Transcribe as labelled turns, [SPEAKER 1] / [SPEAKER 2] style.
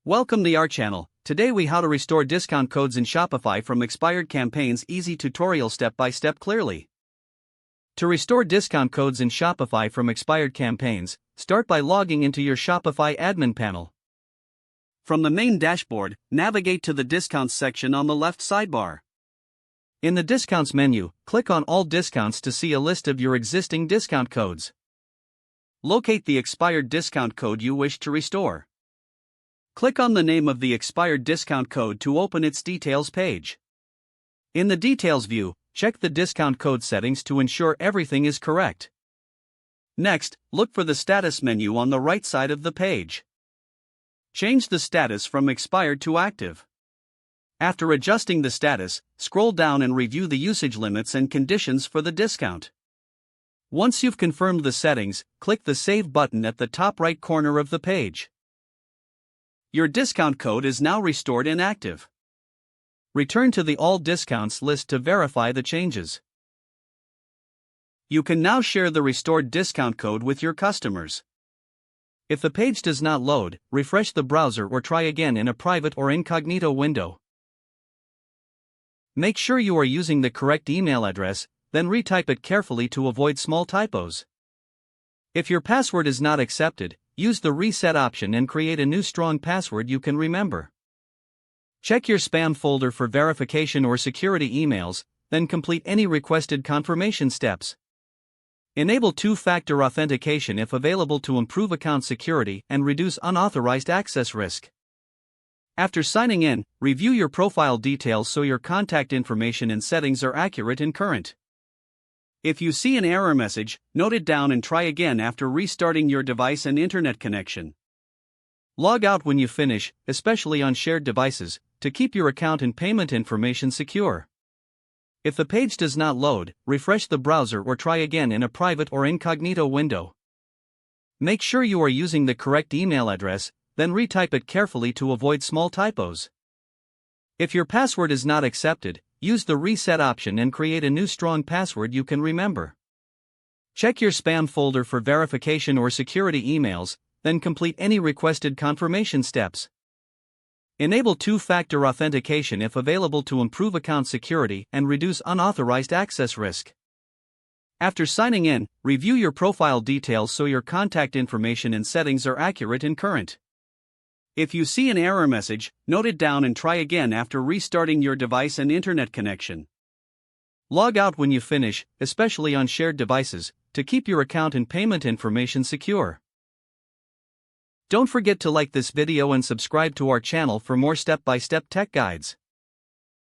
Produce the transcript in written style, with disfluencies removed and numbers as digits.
[SPEAKER 1] Welcome to our channel. Today we how to restore discount codes in Shopify from expired campaigns. Easy tutorial step by step clearly. To restore discount codes in Shopify from expired campaigns, start by logging into your Shopify admin panel. From the main dashboard, navigate to the discounts section on the left sidebar. In the discounts menu, click on all discounts to see a list of your existing discount codes. Locate the expired discount code you wish to restore. Click on the name of the expired discount code to open its details page. In the details view, check the discount code settings to ensure everything is correct. Next, look for the status menu on the right side of the page. Change the status from expired to active. After adjusting the status, scroll down and review the usage limits and conditions for the discount. Once you've confirmed the settings, click the Save button at the top right corner of the page. Your discount code is now restored and active. Return to the All Discounts list to verify the changes. You can now share the restored discount code with your customers. If the page does not load, refresh the browser or try again in a private or incognito window. Make sure you are using the correct email address, then retype it carefully to avoid small typos. If your password is not accepted, use the reset option and create a new strong password you can remember. Check your spam folder for verification or security emails, then complete any requested confirmation steps. Enable two-factor authentication if available to improve account security and reduce unauthorized access risk. After signing in, review your profile details so your contact information and settings are accurate and current. If you see an error message, note it down and try again after restarting your device and internet connection. Log out when you finish, especially on shared devices, to keep your account and payment information secure. If the page does not load, refresh the browser or try again in a private or incognito window. Make sure you are using the correct email address, then retype it carefully to avoid small typos. If your password is not accepted, use the reset option and create a new strong password you can remember. Check your spam folder for verification or security emails, then complete any requested confirmation steps. Enable two-factor authentication if available to improve account security and reduce unauthorized access risk. After signing in, review your profile details so your contact information and settings are accurate and current. If you see an error message, note it down and try again after restarting your device and internet connection. Log out when you finish, especially on shared devices, to keep your account and payment information secure. Don't forget to like this video and subscribe to our channel for more step-by-step tech guides.